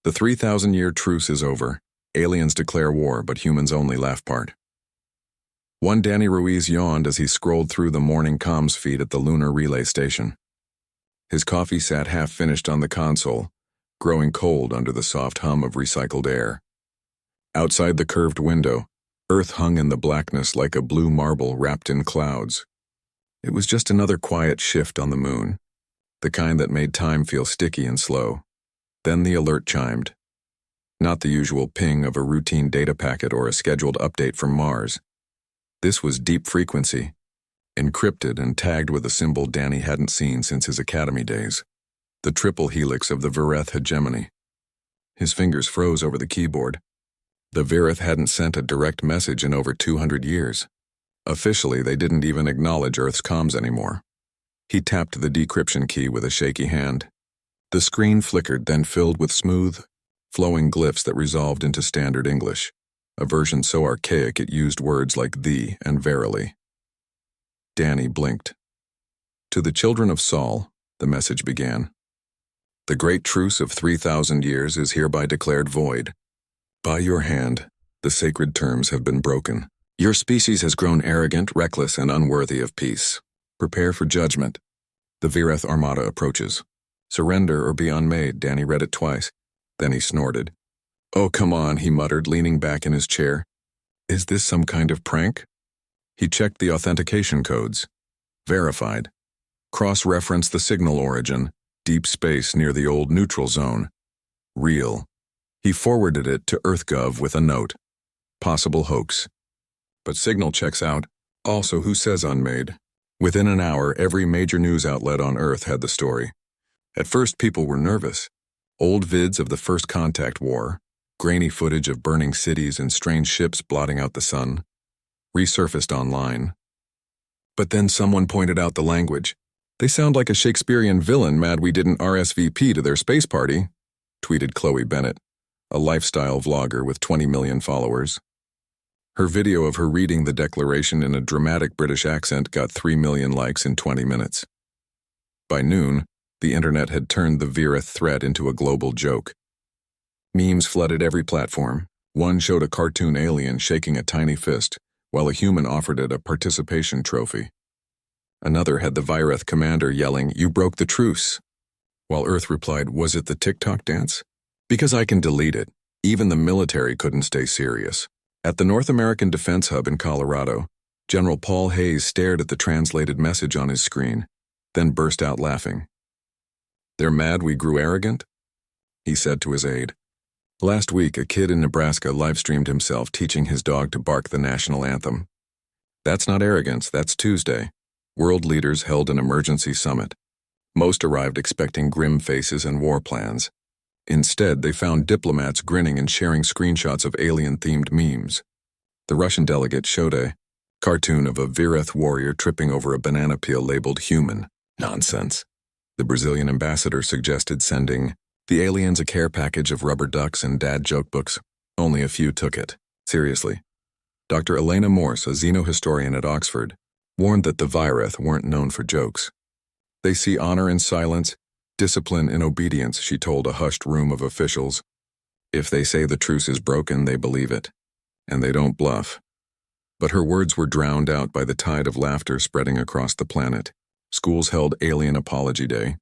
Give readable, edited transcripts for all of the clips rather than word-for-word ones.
The 3,000-year truce is over. Aliens declare war, but humans only laugh part. One Danny Ruiz yawned as he scrolled through the morning comms feed at the lunar relay station. His coffee sat half-finished on the console, growing cold under the soft hum of recycled air. Outside the curved window, Earth hung in the blackness like a blue marble wrapped in clouds. It was just another quiet shift on the moon, the kind that made time feel sticky and slow. Then the alert chimed. Not the usual ping of a routine data packet or a scheduled update from Mars. This was deep frequency, encrypted and tagged with a symbol Danny hadn't seen since his academy days. The triple helix of the Vireth hegemony. His fingers froze over the keyboard. The Vireth hadn't sent a direct message in over 200 years. Officially, they didn't even acknowledge Earth's comms anymore. He tapped the decryption key with a shaky hand. The screen flickered, then filled with smooth, flowing glyphs that resolved into standard English, a version so archaic it used words like thee and verily. Danny blinked. To the children of Saul, the message began. The great truce of 3,000 years is hereby declared void. By your hand, the sacred terms have been broken. Your species has grown arrogant, reckless, and unworthy of peace. Prepare for judgment. The Vireth Armada approaches. Surrender or be unmade, Danny read it twice. Then he snorted. Oh, come on, he muttered, leaning back in his chair. Is this some kind of prank? He checked the authentication codes. Verified. Cross-referenced the signal origin, deep space near the old neutral zone. Real. He forwarded it to EarthGov with a note. Possible hoax. But signal checks out. Also, who says unmade? Within an hour, every major news outlet on Earth had the story. At first, people were nervous. Old vids of the First Contact War, grainy footage of burning cities and strange ships blotting out the sun, resurfaced online. But then someone pointed out the language. They sound like a Shakespearean villain mad we didn't RSVP to their space party, tweeted Chloe Bennett, a lifestyle vlogger with 20 million followers. Her video of her reading the declaration in a dramatic British accent got 3 million likes in 20 minutes. By noon, the internet had turned the Vireth threat into a global joke. Memes flooded every platform. One showed a cartoon alien shaking a tiny fist, while a human offered it a participation trophy. Another had the Vireth commander yelling, "You broke the truce," while Earth replied, "Was it the TikTok dance? Because I can delete it." Even the military couldn't stay serious. At the North American Defense Hub in Colorado, General Paul Hayes stared at the translated message on his screen, then burst out laughing. "They're mad we grew arrogant?" he said to his aide. Last week, a kid in Nebraska live-streamed himself teaching his dog to bark the national anthem. That's not arrogance, that's Tuesday. World leaders held an emergency summit. Most arrived expecting grim faces and war plans. Instead, they found diplomats grinning and sharing screenshots of alien-themed memes. The Russian delegate showed a cartoon of a Vireth warrior tripping over a banana peel labeled human. Nonsense. The Brazilian ambassador suggested sending the aliens a care package of rubber ducks and dad joke books. Only a few took it. Seriously. Dr. Elena Morse, a xenohistorian at Oxford, warned that the Vireth weren't known for jokes. They see honor in silence, discipline in obedience, she told a hushed room of officials. If they say the truce is broken, they believe it. And they don't bluff. But her words were drowned out by the tide of laughter spreading across the planet. Schools held Alien Apology Day,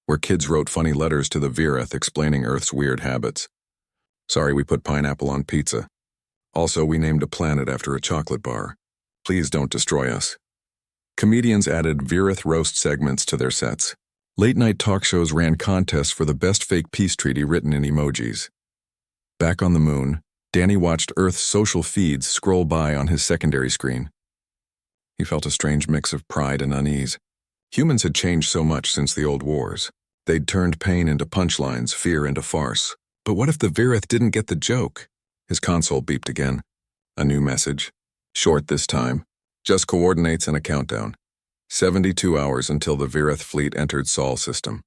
where kids wrote funny letters to the Vireth explaining Earth's weird habits. Sorry we put pineapple on pizza. Also, we named a planet after a chocolate bar. Please don't destroy us. Comedians added Vireth roast segments to their sets. Late-night talk shows ran contests for the best fake peace treaty written in emojis. Back on the moon, Danny watched Earth's social feeds scroll by on his secondary screen. He felt a strange mix of pride and unease. Humans had changed so much since the old wars. They'd turned pain into punchlines, fear into farce. But what if the Vireth didn't get the joke? His console beeped again. A new message. Short this time. Just coordinates and a countdown. 72 hours until the Vireth fleet entered Sol's system.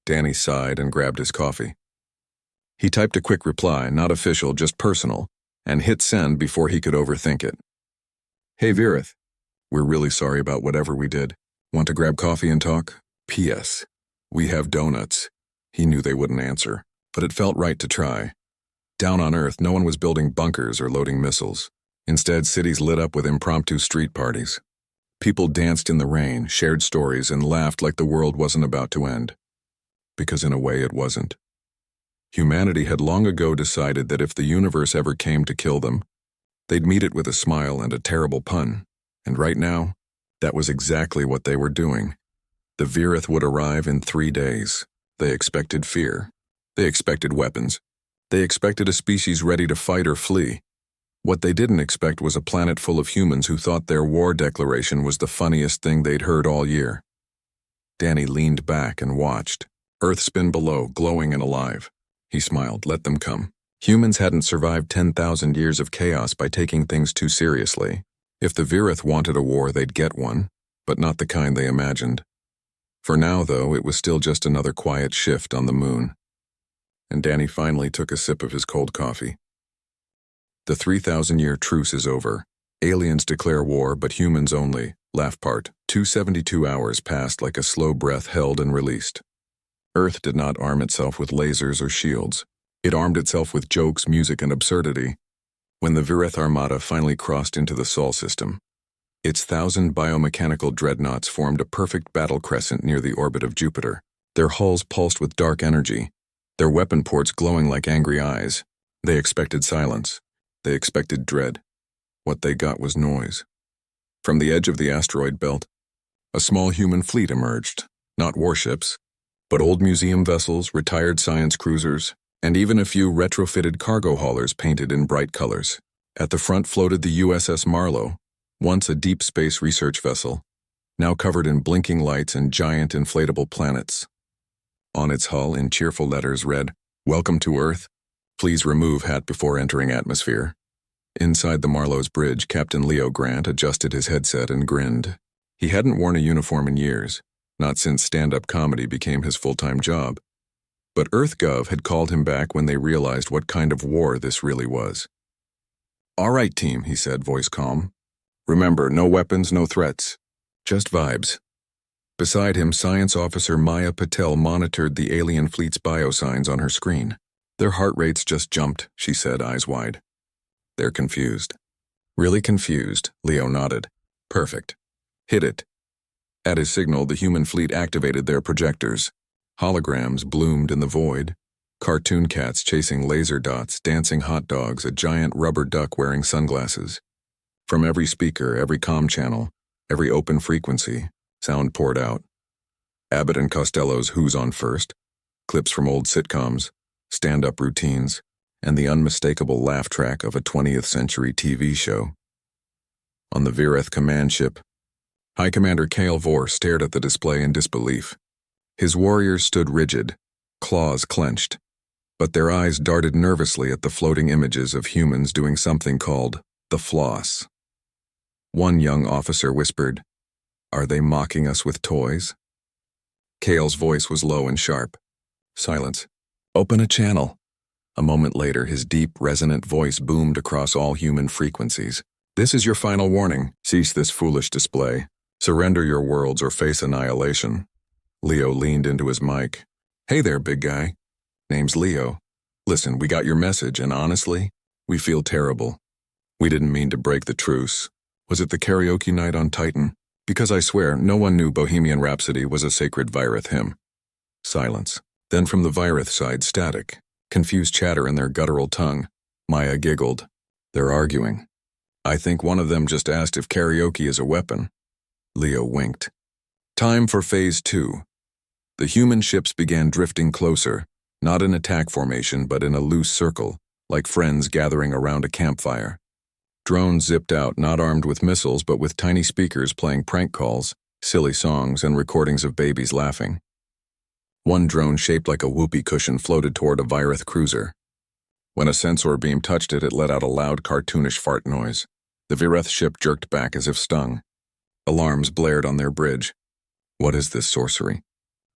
Danny sighed and grabbed his coffee. He typed a quick reply, not official, just personal, and hit send before he could overthink it. Hey Vireth, we're really sorry about whatever we did. Want to grab coffee and talk? P.S. We have donuts. He knew they wouldn't answer. but it felt right to try. Down on Earth, no one was building bunkers or loading missiles. Instead, cities lit up with impromptu street parties. People danced in the rain, shared stories, and laughed like the world wasn't about to end. Because in a way, it wasn't. Humanity had long ago decided that if the universe ever came to kill them, they'd meet it with a smile and a terrible pun. And right now, that was exactly what they were doing. The Virith would arrive in 3 days. They expected fear. They expected weapons. They expected a species ready to fight or flee. What they didn't expect was a planet full of humans who thought their war declaration was the funniest thing they'd heard all year. Danny leaned back and watched. Earth spin below, glowing and alive. He smiled. Let them come. Humans hadn't survived 10,000 years of chaos by taking things too seriously. If the Virith wanted a war, they'd get one, but not the kind they imagined. For now, though, it was still just another quiet shift on the moon. And Danny finally took a sip of his cold coffee. The 3,000-year truce is over. Aliens declare war, but humans only. Laugh part. 272 hours passed like a slow breath held and released. Earth did not arm itself with lasers or shields. It armed itself with jokes, music, and absurdity. When the Virith Armada finally crossed into the Sol system, its 1,000 biomechanical dreadnoughts formed a perfect battle crescent near the orbit of Jupiter. Their hulls pulsed with dark energy, their weapon ports glowing like angry eyes. They expected silence. They expected dread. What they got was noise. From the edge of the asteroid belt, a small human fleet emerged. Not warships, but old museum vessels, retired science cruisers, and even a few retrofitted cargo haulers painted in bright colors. At the front floated the USS Marlow, once a deep space research vessel, now covered in blinking lights and giant inflatable planets. On its hull, in cheerful letters, read, "Welcome to Earth. Please remove hat before entering atmosphere." Inside the Marlow's bridge, Captain Leo Grant adjusted his headset and grinned. He hadn't worn a uniform in years, not since stand-up comedy became his full-time job. But EarthGov had called him back when they realized what kind of war this really was. "All right, team," he said, voice calm. "Remember, no weapons, no threats. Just vibes." Beside him, Science Officer Maya Patel monitored the alien fleet's biosigns on her screen. "Their heart rates just jumped," she said, eyes wide. "They're confused." "Really confused," Leo nodded. "Perfect. Hit it." At his signal, the human fleet activated their projectors. Holograms bloomed in the void. Cartoon cats chasing laser dots, dancing hot dogs, a giant rubber duck wearing sunglasses. From every speaker, every comm channel, every open frequency, sound poured out. Abbott and Costello's Who's on First, clips from old sitcoms, stand-up routines, and the unmistakable laugh track of a 20th century TV show. On the Virith command ship, High Commander Kale Vor stared at the display in disbelief. His warriors stood rigid, claws clenched, but their eyes darted nervously at the floating images of humans doing something called the floss. One young officer whispered, "Are they mocking us with toys?" Kale's voice was low and sharp. Silence. "Open a channel." A moment later, his deep, resonant voice boomed across all human frequencies. "This is your final warning. Cease this foolish display. Surrender your worlds or face annihilation." Leo leaned into his mic. "Hey there, big guy. Name's Leo. Listen, we got your message, and honestly, we feel terrible. We didn't mean to break the truce. Was it the karaoke night on Titan? Because I swear, no one knew Bohemian Rhapsody was a sacred Virith hymn." Silence. Then from the Virith side, static. Confused chatter in their guttural tongue. Maya giggled. "They're arguing. I think one of them just asked if karaoke is a weapon." Leo winked. Time for Phase 2. The human ships began drifting closer, not in attack formation but in a loose circle, like friends gathering around a campfire. Drones zipped out, not armed with missiles but with tiny speakers playing prank calls, silly songs, and recordings of babies laughing. One drone shaped like a whoopee cushion floated toward a Virith cruiser. When a sensor beam touched it, it let out a loud, cartoonish fart noise. The Virith ship jerked back as if stung. Alarms blared on their bridge. "What is this sorcery?"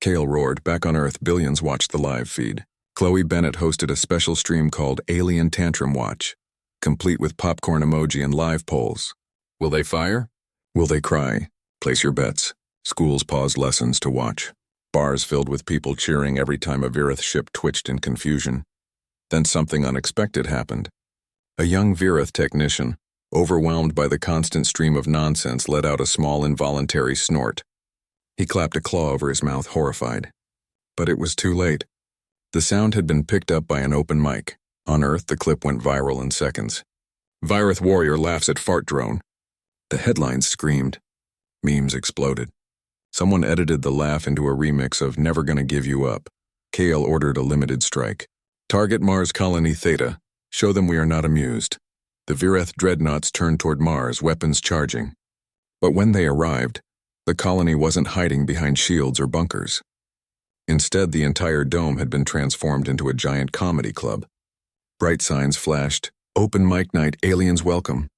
Kale roared. Back on Earth, billions watched the live feed. Chloe Bennett hosted a special stream called Alien Tantrum Watch, complete with popcorn emoji and live polls. Will they fire? Will they cry? Place your bets. Schools paused lessons to watch. Bars filled with people cheering every time a Virith ship twitched in confusion. Then something unexpected happened. A young Virith technician, overwhelmed by the constant stream of nonsense, let out a small involuntary snort. He clapped a claw over his mouth, horrified. But it was too late. The sound had been picked up by an open mic. On Earth, the clip went viral in seconds. Virith warrior laughs at fart drone. The headlines screamed. Memes exploded. Someone edited the laugh into a remix of Never Gonna Give You Up. Kale ordered a limited strike. Target Mars Colony Theta. Show them we are not amused. The Virith dreadnoughts turned toward Mars, weapons charging. But when they arrived, the colony wasn't hiding behind shields or bunkers. Instead, the entire dome had been transformed into a giant comedy club. Bright signs flashed. Open mic night, aliens welcome.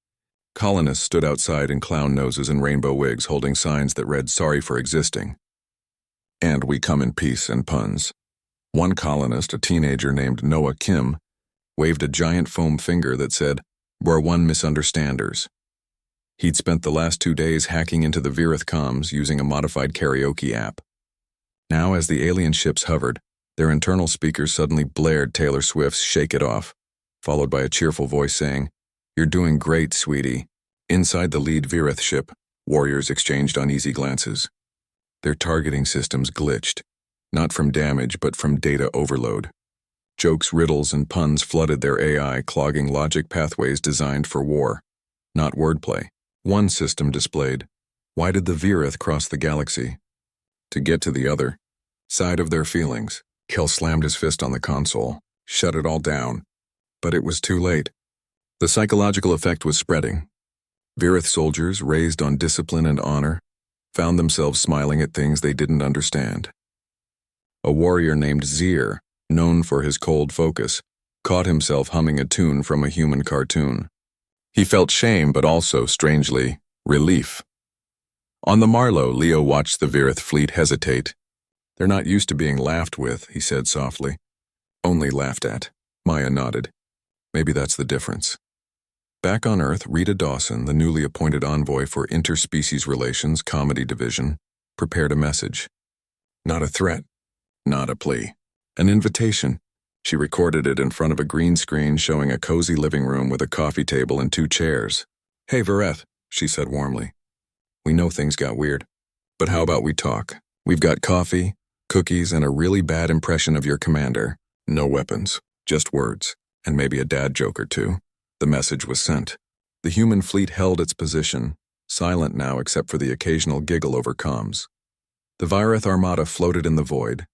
Colonists stood outside in clown noses and rainbow wigs, holding signs that read, "Sorry for existing." And we come in peace and puns. One colonist, a teenager named Noah Kim, waved a giant foam finger that said, "We're one misunderstanders." He'd spent the last 2 days hacking into the Virith comms using a modified karaoke app. Now, as the alien ships hovered, their internal speakers suddenly blared Taylor Swift's "Shake It Off," followed by a cheerful voice saying, "You're doing great, sweetie." Inside the lead Virith ship, warriors exchanged uneasy glances. Their targeting systems glitched, not from damage but from data overload. Jokes, riddles, and puns flooded their AI, clogging logic pathways designed for war, not wordplay. One system displayed, "Why did the Virith cross the galaxy?" To get to the other side of their feelings, Kel slammed his fist on the console, shut it all down. But it was too late. The psychological effect was spreading. Virith soldiers, raised on discipline and honor, found themselves smiling at things they didn't understand. A warrior named Zir, known for his cold focus, caught himself humming a tune from a human cartoon. He felt shame, but also, strangely, relief. On the Marlow, Leo watched the Virith fleet hesitate. "They're not used to being laughed with," he said softly. "Only laughed at." Maya nodded. "Maybe that's the difference." Back on Earth, Rita Dawson, the newly appointed envoy for Interspecies Relations Comedy Division, prepared a message. Not a threat, not a plea. An invitation. She recorded it in front of a green screen showing a cozy living room with a coffee table and 2 chairs. "Hey, Virith," she said warmly. "We know things got weird, but how about we talk? We've got coffee, cookies, and a really bad impression of your commander. No weapons, just words, and maybe a dad joke or 2. The message was sent. The human fleet held its position, silent now except for the occasional giggle over comms. The Virith armada floated in the void,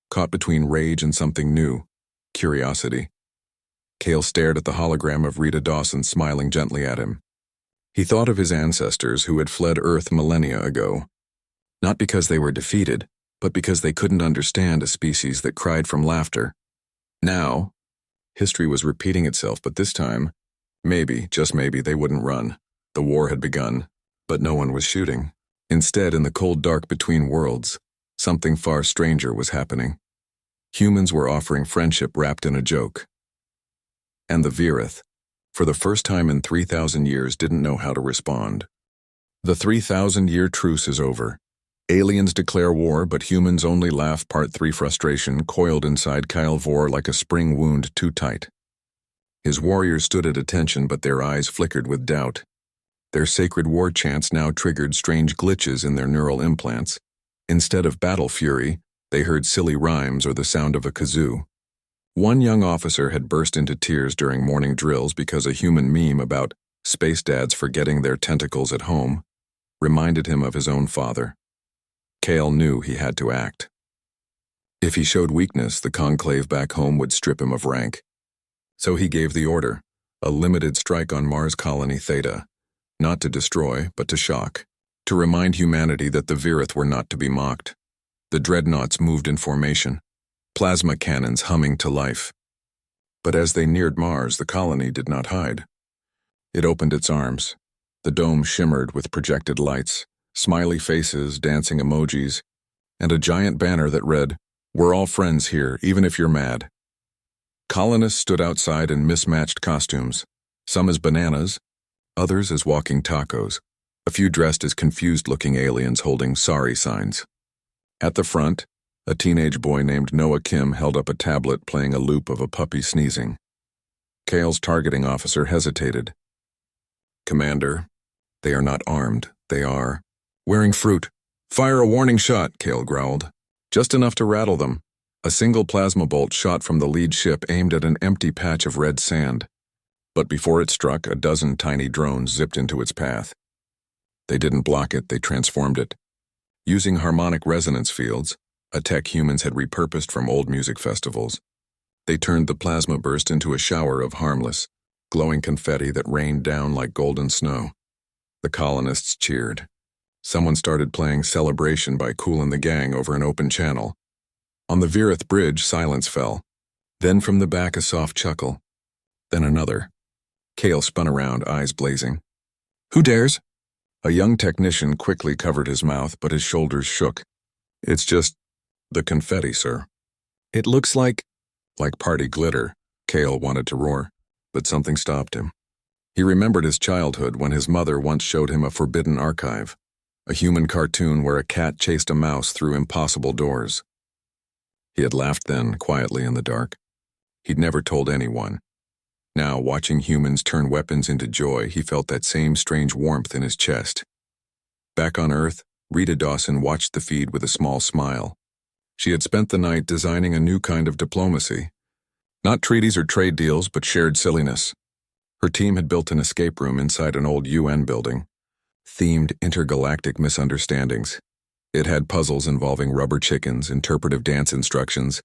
caught between rage and something new, curiosity. Kale stared at the hologram of Rita Dawson smiling gently at him. He thought of his ancestors who had fled Earth millennia ago, not because they were defeated, but because they couldn't understand a species that cried from laughter. Now, history was repeating itself, but this time, maybe, just maybe, they wouldn't run. The war had begun, but no one was shooting. Instead, in the cold dark between worlds, something far stranger was happening. Humans were offering friendship wrapped in a joke. And the Virith, for the first time in 3,000 years, didn't know how to respond. The 3,000-year truce is over. Aliens declare war, but humans only laugh. Part 3. Frustration coiled inside Kyle Vor like a spring wound too tight. His warriors stood at attention, but their eyes flickered with doubt. Their sacred war chants now triggered strange glitches in their neural implants. Instead of battle fury, they heard silly rhymes or the sound of a kazoo. One young officer had burst into tears during morning drills because a human meme about space dads forgetting their tentacles at home reminded him of his own father. Kale knew he had to act. If he showed weakness, the conclave back home would strip him of rank. So he gave the order, a limited strike on Mars Colony Theta, not to destroy, but to shock, to remind humanity that the Virith were not to be mocked. The dreadnoughts moved in formation, plasma cannons humming to life. But as they neared Mars, the colony did not hide. It opened its arms. The dome shimmered with projected lights, smiley faces, dancing emojis, and a giant banner that read, "We're all friends here, even if you're mad." Colonists stood outside in mismatched costumes, some as bananas, others as walking tacos, a few dressed as confused-looking aliens holding sorry signs. At the front, A teenage boy named Noah Kim held up a tablet playing a loop of a puppy sneezing. Kale's targeting officer hesitated. "Commander, they are not armed. They are wearing fruit. Fire a warning shot," Kale growled. Just enough to rattle them. A single plasma bolt shot from the lead ship aimed at an empty patch of red sand. But before it struck, a dozen tiny drones zipped into its path. They didn't block it, they transformed it. Using harmonic resonance fields, a tech humans had repurposed from old music festivals, they turned the plasma burst into a shower of harmless, glowing confetti that rained down like golden snow. The colonists cheered. Someone started playing Celebration by Kool and the Gang over an open channel. On the Virith bridge, silence fell. Then from the back a soft chuckle. Then another. Kale spun around, eyes blazing. "Who dares?" A young technician quickly covered his mouth, but his shoulders shook. "It's just the confetti, sir." "It looks like party glitter," Kale wanted to roar, but something stopped him. He remembered his childhood when his mother once showed him a forbidden archive, a human cartoon where a cat chased a mouse through impossible doors. He had laughed then, quietly in the dark. He'd never told anyone. Now, watching humans turn weapons into joy, he felt that same strange warmth in his chest. Back on Earth, Rita Dawson watched the feed with a small smile. She had spent the night designing a new kind of diplomacy. Not treaties or trade deals, but shared silliness. Her team had built an escape room inside an old UN building, themed intergalactic misunderstandings. It had puzzles involving rubber chickens, interpretive dance instructions,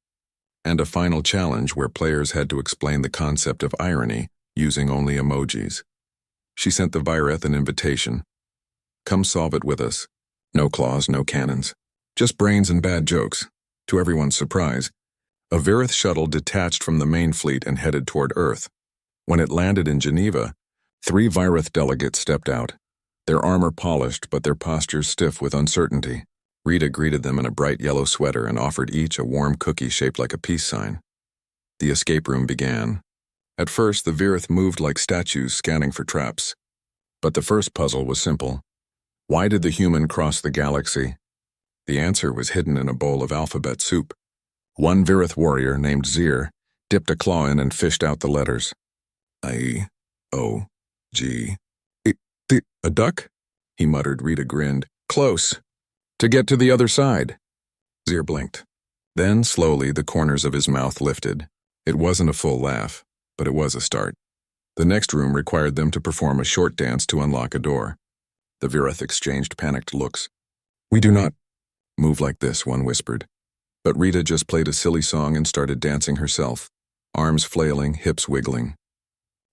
and a final challenge where players had to explain the concept of irony using only emojis. She sent the Vireth an invitation. "Come solve it with us. No claws, no cannons. Just brains and bad jokes." To everyone's surprise, a Virith shuttle detached from the main fleet and headed toward Earth. When it landed in Geneva, 3 Virith delegates stepped out, their armor polished but their postures stiff with uncertainty. Rita greeted them in a bright yellow sweater and offered each a warm cookie shaped like a peace sign. The escape room began. At first, the Virith moved like statues scanning for traps. But the first puzzle was simple. Why did the human cross the galaxy? The answer was hidden in a bowl of alphabet soup. One Virith warrior named Zir dipped a claw in and fished out the letters. I, O, G, I, a duck? He muttered. Rita grinned. "Close. To get to the other side." Zir blinked. Then, slowly, the corners of his mouth lifted. It wasn't a full laugh, but it was a start. The next room required them to perform a short dance to unlock a door. The Virith exchanged panicked looks. "We do not move like this," one whispered. But Rita just played a silly song and started dancing herself, arms flailing, hips wiggling.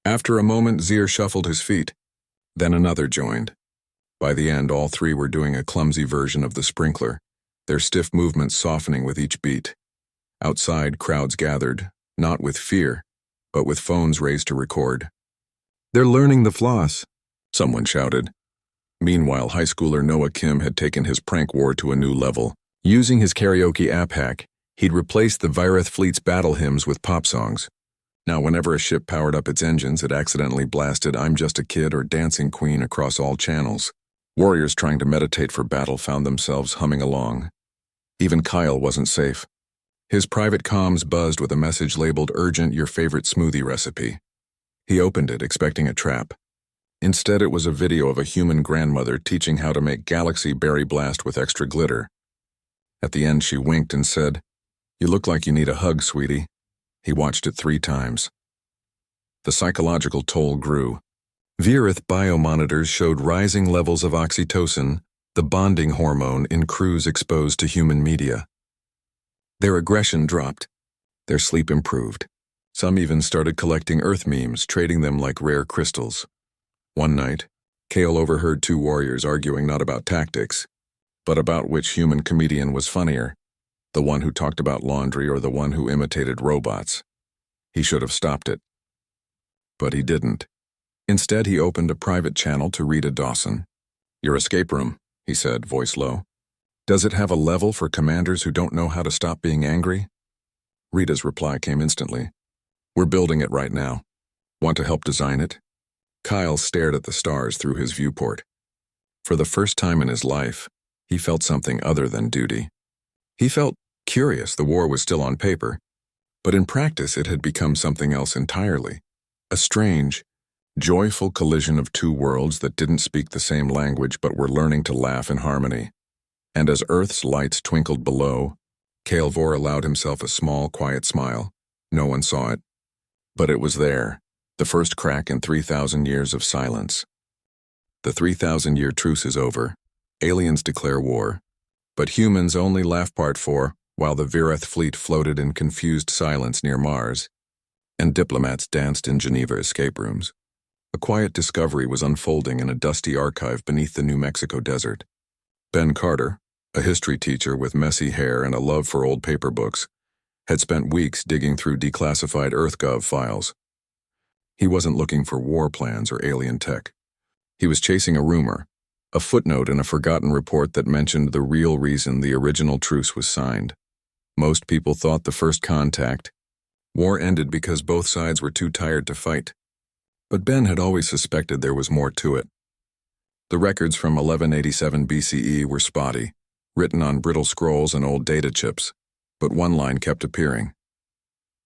After a moment, Zir shuffled his feet. Then another joined. By the end, all 3 were doing a clumsy version of the sprinkler, their stiff movements softening with each beat. Outside, crowds gathered, not with fear, but with phones raised to record. "They're learning the floss," someone shouted. Meanwhile, high schooler Noah Kim had taken his prank war to a new level. Using his karaoke app hack, he'd replaced the Virith fleet's battle hymns with pop songs. Now, whenever a ship powered up its engines, it accidentally blasted "I'm Just a Kid" or "Dancing Queen" across all channels. Warriors trying to meditate for battle found themselves humming along. Even Kyle wasn't safe. His private comms buzzed with a message labeled "Urgent, your favorite smoothie recipe." He opened it, expecting a trap. Instead, it was a video of a human grandmother teaching how to make Galaxy Berry Blast with extra glitter. At the end, she winked and said, "You look like you need a hug, sweetie." He watched it 3 times. The psychological toll grew. Virith biomonitors showed rising levels of oxytocin, the bonding hormone in crews exposed to human media. Their aggression dropped. Their sleep improved. Some even started collecting Earth memes, trading them like rare crystals. One night, Kale overheard 2 warriors arguing not about tactics, but about which human comedian was funnier, the one who talked about laundry or the one who imitated robots. He should have stopped it. But he didn't. Instead, he opened a private channel to Rita Dawson. "Your escape room," he said, voice low. "Does it have a level for commanders who don't know how to stop being angry?" Rita's reply came instantly. "We're building it right now. Want to help design it?" Kyle stared at the stars through his viewport. For the first time in his life, he felt something other than duty. He felt Curious, the war was still on paper, but in practice it had become something else entirely. A strange, joyful collision of two worlds that didn't speak the same language but were learning to laugh in harmony. And as Earth's lights twinkled below, Vor allowed himself a small, quiet smile. No one saw it. But it was there, the first crack in 3,000 years of silence. The 3,000-year truce is over. Aliens declare war. But humans only laugh part 4, while the Vireth fleet floated in confused silence near Mars, and diplomats danced in Geneva escape rooms. A quiet discovery was unfolding in a dusty archive beneath the New Mexico desert. Ben Carter, a history teacher with messy hair and a love for old paper books, had spent weeks digging through declassified EarthGov files. He wasn't looking for war plans or alien tech. He was chasing a rumor, a footnote in a forgotten report that mentioned the real reason the original truce was signed. Most people thought the first contact, war ended because both sides were too tired to fight. But Ben had always suspected there was more to it. The records from 1187 BCE were spotty, written on brittle scrolls and old data chips, but one line kept appearing.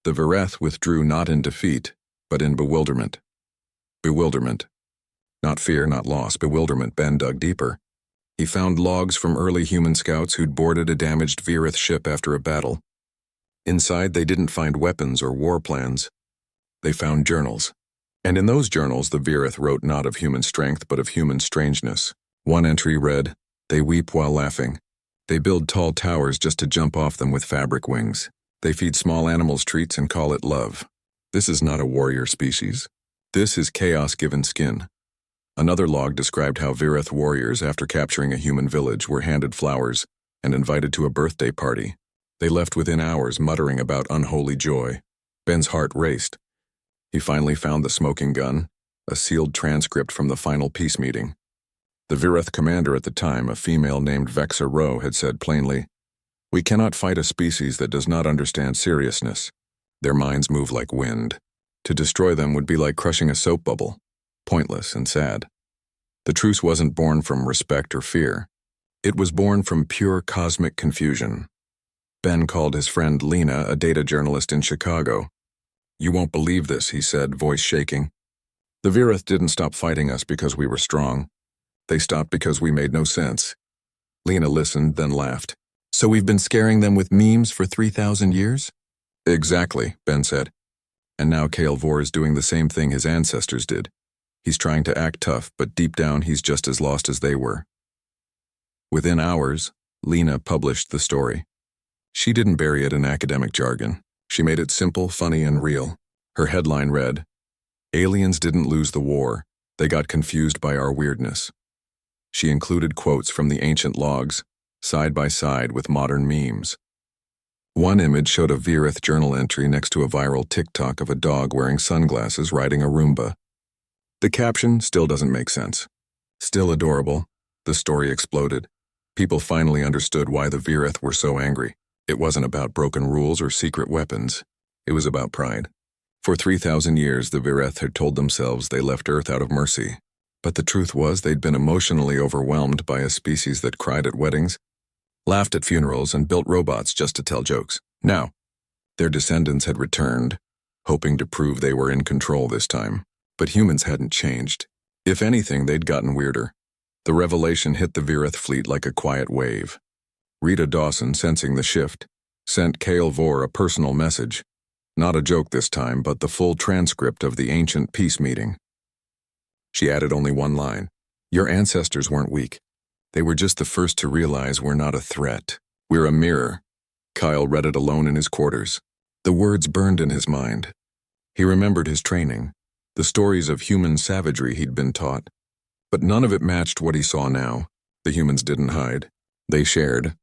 The Vireth withdrew not in defeat, but in bewilderment. Bewilderment. Not fear, not loss, bewilderment. Ben dug deeper. He found logs from early human scouts who'd boarded a damaged Vireth ship after a battle. Inside, they didn't find weapons or war plans. They found journals. And in those journals, the Vireth wrote not of human strength, but of human strangeness. One entry read, "They weep while laughing. They build tall towers just to jump off them with fabric wings. They feed small animals treats and call it love. This is not a warrior species. This is chaos given skin." Another log described how Vireth warriors, after capturing a human village, were handed flowers and invited to a birthday party. They left within hours, muttering about unholy joy. Ben's heart raced. He finally found the smoking gun, a sealed transcript from the final peace meeting. The Vireth commander at the time, a female named Vexa Rowe, had said plainly, "We cannot fight a species that does not understand seriousness. Their minds move like wind. To destroy them would be like crushing a soap bubble, pointless and sad." The truce wasn't born from respect or fear. It was born from pure cosmic confusion. Ben called his friend Lena, a data journalist in Chicago. "You won't believe this," he said, voice shaking. "The Vireth didn't stop fighting us because we were strong. They stopped because we made no sense." Lena listened, then laughed. "So we've been scaring them with memes for 3,000 years? "Exactly," Ben said. "And now Vor is doing the same thing his ancestors did. He's trying to act tough, but deep down he's just as lost as they were." Within hours, Lena published the story. She didn't bury it in academic jargon. She made it simple, funny, and real. Her headline read, "Aliens didn't lose the war. They got confused by our weirdness." She included quotes from the ancient logs, side by side with modern memes. One image showed a Vireth journal entry next to a viral TikTok of a dog wearing sunglasses riding a Roomba. The caption still doesn't make sense. Still adorable, the story exploded. People finally understood why the Vireth were so angry. It wasn't about broken rules or secret weapons. It was about pride. For 3,000 years, the Vireth had told themselves they left Earth out of mercy. But the truth was they'd been emotionally overwhelmed by a species that cried at weddings, laughed at funerals, and built robots just to tell jokes. Now, their descendants had returned, hoping to prove they were in control this time. But humans hadn't changed. If anything, they'd gotten weirder. The revelation hit the Vireth fleet like a quiet wave. Rita Dawson, sensing the shift, sent Vor a personal message. Not a joke this time, but the full transcript of the ancient peace meeting. She added only one line. "Your ancestors weren't weak. They were just the first to realize we're not a threat. We're a mirror." Kyle read it alone in his quarters. The words burned in his mind. He remembered his training, the stories of human savagery he'd been taught. But none of it matched what he saw now. The humans didn't hide. They shared.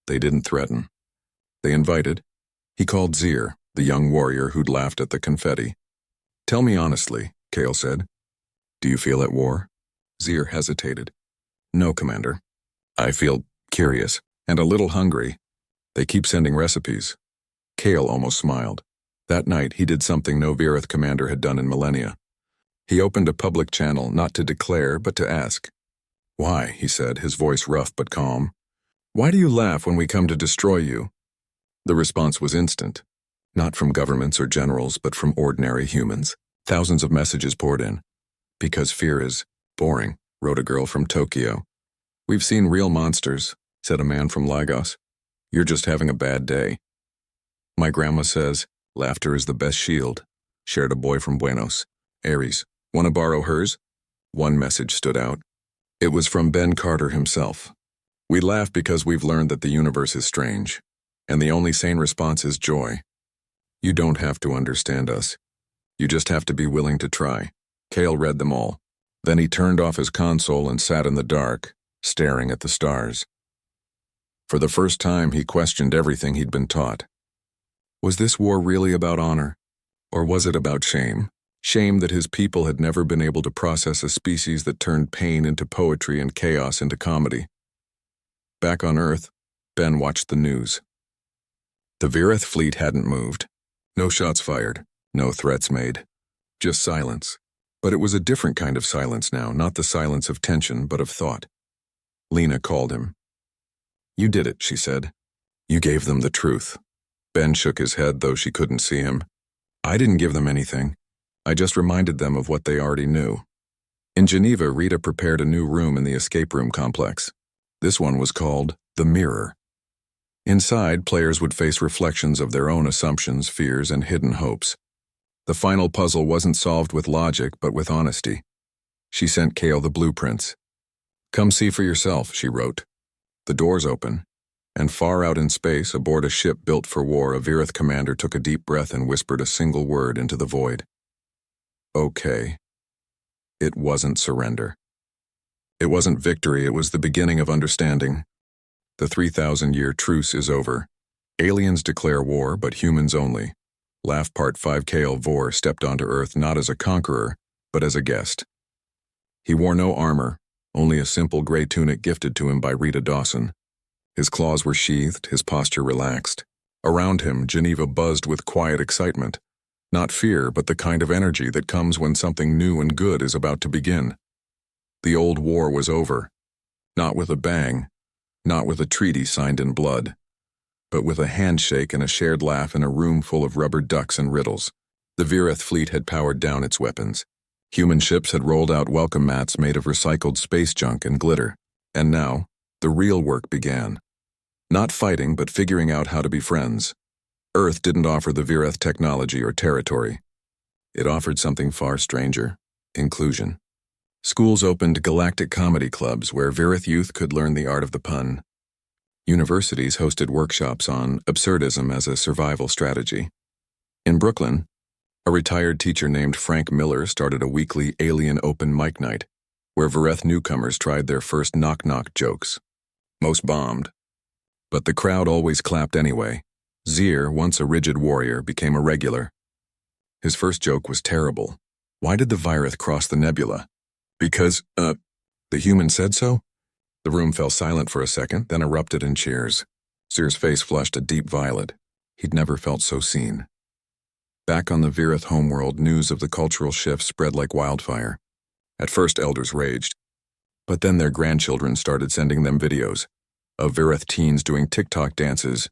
They didn't threaten. They invited. He called Zir, the young warrior who'd laughed at the confetti. "Tell me honestly," Kale said. "Do you feel at war?" Zir hesitated. "No, Commander. I feel curious and a little hungry. They keep sending recipes." Kale almost smiled. That night, he did something no Vireth commander had done in millennia. He opened a public channel, not to declare, but to ask. "Why?" he said, his voice rough but calm. "Why do you laugh when we come to destroy you?" The response was instant. Not from governments or generals, but from ordinary humans. Thousands of messages poured in. "Because fear is boring," wrote a girl from Tokyo. "We've seen real monsters," said a man from Lagos. "You're just having a bad day." "My grandma says laughter is the best shield," shared a boy from Buenos Aires. "Want to borrow hers?" One message stood out. It was from Ben Carter himself. "We laugh because we've learned that the universe is strange, and the only sane response is joy. You don't have to understand us. You just have to be willing to try." Cale read them all. Then he turned off his console and sat in the dark, staring at the stars. For the first time, he questioned everything he'd been taught. Was this war really about honor? Or was it about shame? Shame that his people had never been able to process a species that turned pain into poetry and chaos into comedy. Back on Earth, Ben watched the news. The Virith fleet hadn't moved. No shots fired, no threats made. Just silence. But it was a different kind of silence now, not the silence of tension, but of thought. Lena called him. "You did it," she said. "You gave them the truth." Ben shook his head, though she couldn't see him. "I didn't give them anything. I just reminded them of what they already knew." In Geneva, Rita prepared a new room in the escape room complex. This one was called The Mirror. Inside, players would face reflections of their own assumptions, fears, and hidden hopes. The final puzzle wasn't solved with logic, but with honesty. She sent Cale the blueprints. "Come see for yourself," she wrote. The doors open, and far out in space, aboard a ship built for war, a Virith commander took a deep breath and whispered a single word into the void. "Okay." It wasn't surrender. It wasn't victory, it was the beginning of understanding. The 3,000-year truce is over. Aliens declare war, but humans only. Laugh Part 5. Cale Vor stepped onto Earth not as a conqueror, but as a guest. He wore no armor, only a simple gray tunic gifted to him by Rita Dawson. His claws were sheathed, his posture relaxed. Around him, Geneva buzzed with quiet excitement. Not fear, but the kind of energy that comes when something new and good is about to begin. The old war was over. Not with a bang, not with a treaty signed in blood, but with a handshake and a shared laugh in a room full of rubber ducks and riddles. The Virith fleet had powered down its weapons. Human ships had rolled out welcome mats made of recycled space junk and glitter. And now, the real work began. Not fighting, but figuring out how to be friends. Earth didn't offer the Virith technology or territory. It offered something far stranger: inclusion. Schools opened galactic comedy clubs where Virith youth could learn the art of the pun. Universities hosted workshops on absurdism as a survival strategy. In Brooklyn, a retired teacher named Frank Miller started a weekly alien open mic night, where Virith newcomers tried their first knock-knock jokes. Most bombed. But the crowd always clapped anyway. Zier, once a rigid warrior, became a regular. His first joke was terrible. Why did the Virith cross the nebula? Because, the human said so? The room fell silent for a second, then erupted in cheers. Zier's face flushed a deep violet. He'd never felt so seen. Back on the Virith homeworld, news of the cultural shift spread like wildfire. At first, elders raged. But then their grandchildren started sending them videos of Virith teens doing TikTok dances,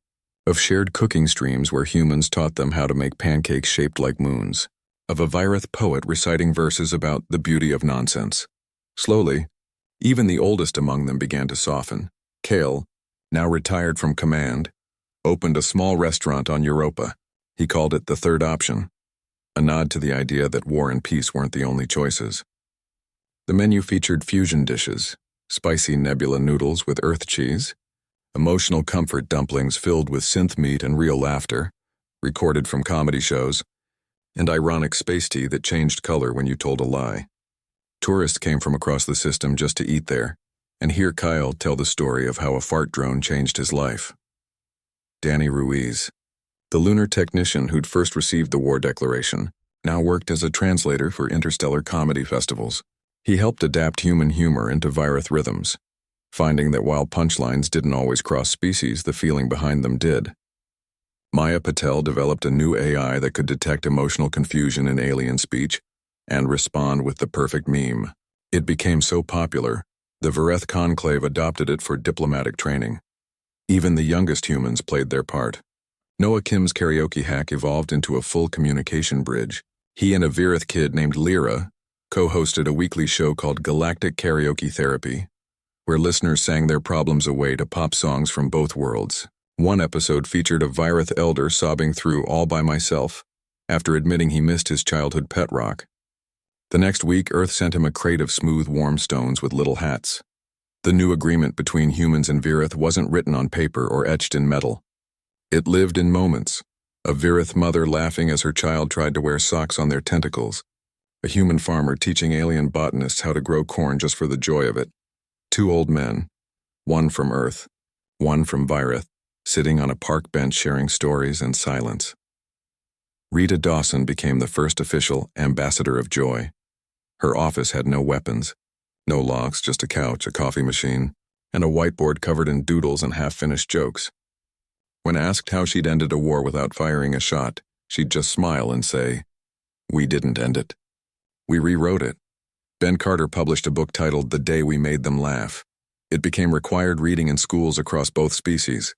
of shared cooking streams where humans taught them how to make pancakes shaped like moons, of a Virith poet reciting verses about the beauty of nonsense. Slowly, even the oldest among them began to soften. Cale, now retired from command, opened a small restaurant on Europa. He called it the third option, a nod to the idea that war and peace weren't the only choices. The menu featured fusion dishes, spicy nebula noodles with earth cheese, emotional comfort dumplings filled with synth meat and real laughter, recorded from comedy shows, and ironic space tea that changed color when you told a lie. Tourists came from across the system just to eat there, and hear Kyle tell the story of how a fart drone changed his life. Danny Ruiz, the lunar technician who'd first received the war declaration, now worked as a translator for interstellar comedy festivals. He helped adapt human humor into Virith rhythms, finding that while punchlines didn't always cross species, the feeling behind them did. Maya Patel developed a new AI that could detect emotional confusion in alien speech and respond with the perfect meme. It became so popular, the Virith Conclave adopted it for diplomatic training. Even the youngest humans played their part. Noah Kim's karaoke hack evolved into a full communication bridge. He and a Virith kid named Lyra co-hosted a weekly show called Galactic Karaoke Therapy, where listeners sang their problems away to pop songs from both worlds. One episode featured a Virith elder sobbing through All by Myself after admitting he missed his childhood pet rock. The next week, Earth sent him a crate of smooth, warm stones with little hats. The new agreement between humans and Virith wasn't written on paper or etched in metal. It lived in moments. A Virith mother laughing as her child tried to wear socks on their tentacles. A human farmer teaching alien botanists how to grow corn just for the joy of it. Two old men, one from Earth, one from Virith, sitting on a park bench sharing stories and silence. Rita Dawson became the first official ambassador of joy. Her office had no weapons, no locks, just a couch, a coffee machine, and a whiteboard covered in doodles and half-finished jokes. When asked how she'd ended a war without firing a shot, she'd just smile and say, "We didn't end it. We rewrote it." Ben Carter published a book titled The Day We Made Them Laugh. It became required reading in schools across both species.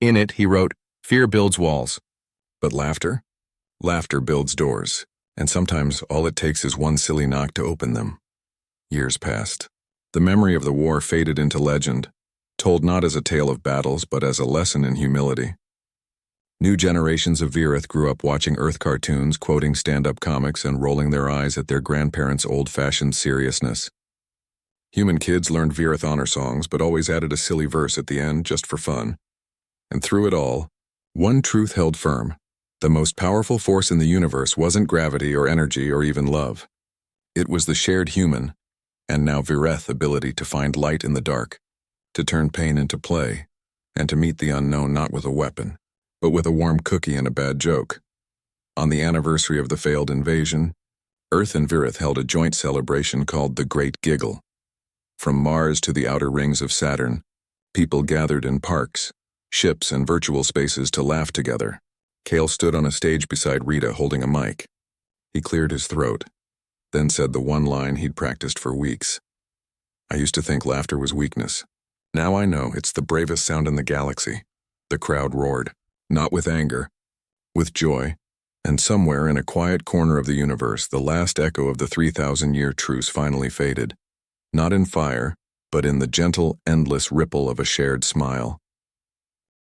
In it, he wrote, "Fear builds walls, but laughter? Laughter builds doors, and sometimes all it takes is one silly knock to open them." Years passed. The memory of the war faded into legend, told not as a tale of battles, but as a lesson in humility. New generations of Virith grew up watching Earth cartoons, quoting stand-up comics, and rolling their eyes at their grandparents' old-fashioned seriousness. Human kids learned Virith honor songs, but always added a silly verse at the end just for fun. And through it all, one truth held firm. The most powerful force in the universe wasn't gravity or energy or even love. It was the shared human, and now Virith ability to find light in the dark, to turn pain into play, and to meet the unknown not with a weapon, but with a warm cookie and a bad joke. On the anniversary of the failed invasion, Earth and Virith held a joint celebration called the Great Giggle. From Mars to the outer rings of Saturn, people gathered in parks, ships, and virtual spaces to laugh together. Kale stood on a stage beside Rita holding a mic. He cleared his throat, then said the one line he'd practiced for weeks. "I used to think laughter was weakness. Now I know it's the bravest sound in the galaxy." The crowd roared, not with anger, with joy, and somewhere in a quiet corner of the universe, the last echo of the 3,000-year truce finally faded. Not in fire, but in the gentle, endless ripple of a shared smile.